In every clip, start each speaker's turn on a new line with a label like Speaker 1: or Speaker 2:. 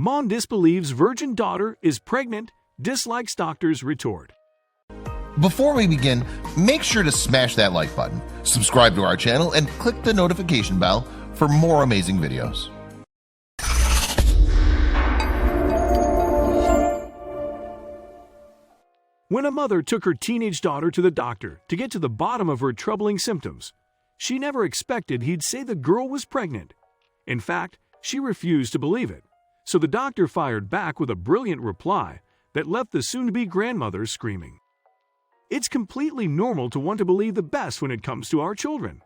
Speaker 1: Mom disbelieves virgin daughter is pregnant, dislikes doctor's retort.
Speaker 2: Before we begin, make sure to smash that like button, subscribe to our channel, and click the notification bell for more amazing videos.
Speaker 1: When a mother took her teenage daughter to the doctor to get to the bottom of her troubling symptoms, she never expected he'd say the girl was pregnant. In fact, she refused to believe it, so the doctor fired back with a brilliant reply that left the soon-to-be grandmother screaming. It's completely normal to want to believe the best when it comes to our children.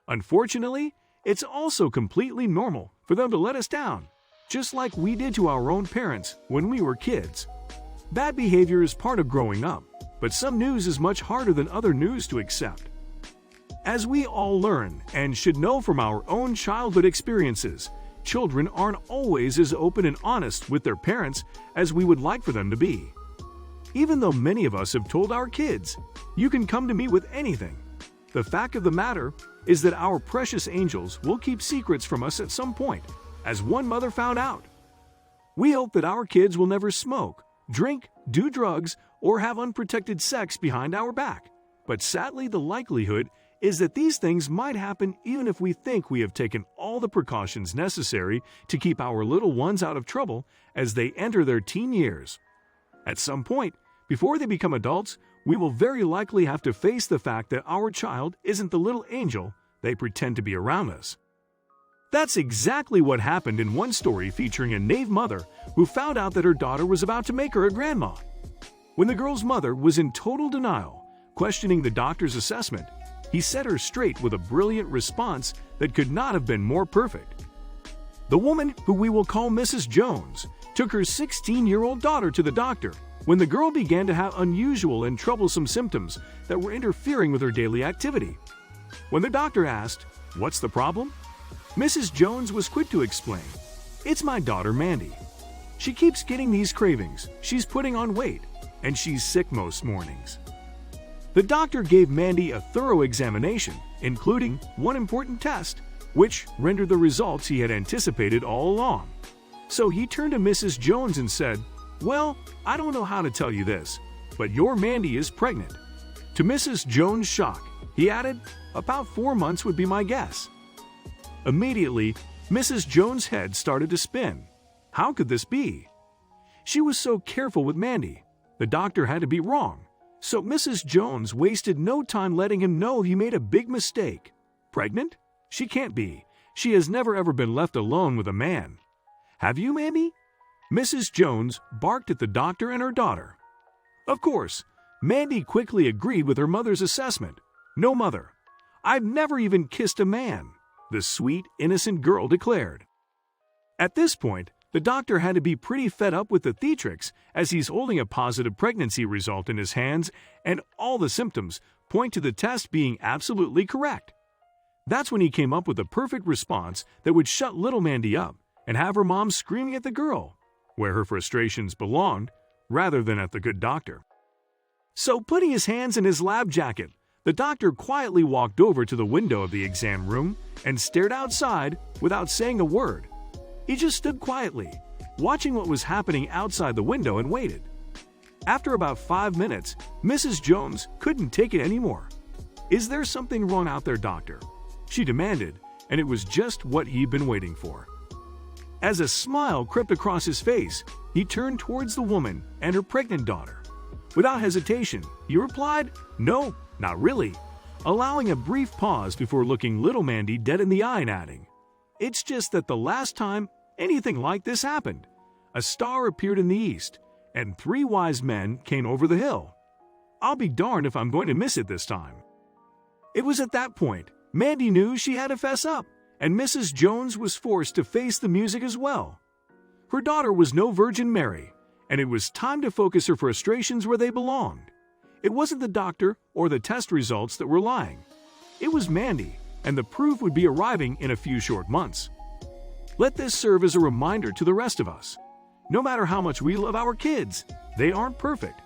Speaker 1: Unfortunately, it's also completely normal for them to let us down, just like we did to our own parents when we were kids. Bad behavior is part of growing up, but some news is much harder than other news to accept. As we all learn and should know from our own childhood experiences, children aren't always as open and honest with their parents as we would like for them to be. Even though many of us have told our kids, "You can come to me with anything," the fact of the matter is that our precious angels will keep secrets from us at some point, as one mother found out. We hope that our kids will never smoke, drink, do drugs, or have unprotected sex behind our back. But sadly, the likelihood is that these things might happen even if we think we have taken all the precautions necessary to keep our little ones out of trouble as they enter their teen years. At some point, before they become adults, we will very likely have to face the fact that our child isn't the little angel they pretend to be around us. That's exactly what happened in one story featuring a naive mother who found out that her daughter was about to make her a grandma. When the girl's mother was in total denial, questioning the doctor's assessment, he set her straight with a brilliant response that could not have been more perfect. The woman, who we will call Mrs. Jones, took her 16-year-old daughter to the doctor when the girl began to have unusual and troublesome symptoms that were interfering with her daily activity. When the doctor asked, "What's the problem?" Mrs. Jones was quick to explain, "It's my daughter Mandy. She keeps getting these cravings, she's putting on weight, and she's sick most mornings." The doctor gave Mandy a thorough examination, including one important test, which rendered the results he had anticipated all along. So he turned to Mrs. Jones and said, "Well, I don't know how to tell you this, but your Mandy is pregnant." To Mrs. Jones' shock, he added, "About 4 months would be my guess." Immediately, Mrs. Jones' head started to spin. How could this be? She was so careful with Mandy. The doctor had to be wrong. So Mrs. Jones wasted no time letting him know he made a big mistake. Pregnant? She can't be. She has never ever been left alone with a man. Have you, maybe? Mrs. Jones barked at the doctor and her daughter. Of course, Mandy quickly agreed with her mother's assessment. "No, mother. I've never even kissed a man," the sweet, innocent girl declared. At this point, the doctor had to be pretty fed up with the theatrics as he's holding a positive pregnancy result in his hands and all the symptoms point to the test being absolutely correct. That's when he came up with a perfect response that would shut little Mandy up and have her mom screaming at the girl, where her frustrations belonged, rather than at the good doctor. So putting his hands in his lab jacket, the doctor quietly walked over to the window of the exam room and stared outside without saying a word. He just stood quietly, watching what was happening outside the window and waited. After about 5 minutes, Mrs. Jones couldn't take it anymore. "Is there something wrong out there, doctor?" she demanded, and it was just what he'd been waiting for. As a smile crept across his face, he turned towards the woman and her pregnant daughter. Without hesitation, he replied, "No, not really," allowing a brief pause before looking little Mandy dead in the eye and adding, "It's just that the last time anything like this happened, a star appeared in the east, and 3 wise men came over the hill. I'll be darned if I'm going to miss it this time." It was at that point Mandy knew she had to fess up, and Mrs. Jones was forced to face the music as well. Her daughter was no Virgin Mary, and it was time to focus her frustrations where they belonged. It wasn't the doctor or the test results that were lying. It was Mandy, and the proof would be arriving in a few short months. Let this serve as a reminder to the rest of us. No matter how much we love our kids, they aren't perfect.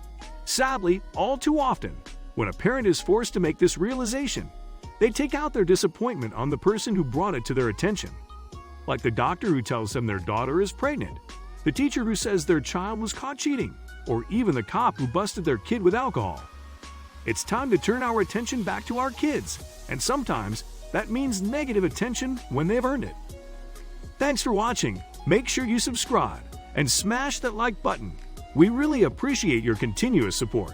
Speaker 1: Sadly, all too often, when a parent is forced to make this realization, they take out their disappointment on the person who brought it to their attention. Like the doctor who tells them their daughter is pregnant. the teacher who says their child was caught cheating, or even the cop who busted their kid with alcohol. It's time to turn our attention back to our kids, and sometimes that means negative attention when they've earned it. Thanks for watching. Make sure you subscribe and smash that like button. We really appreciate your continuous support.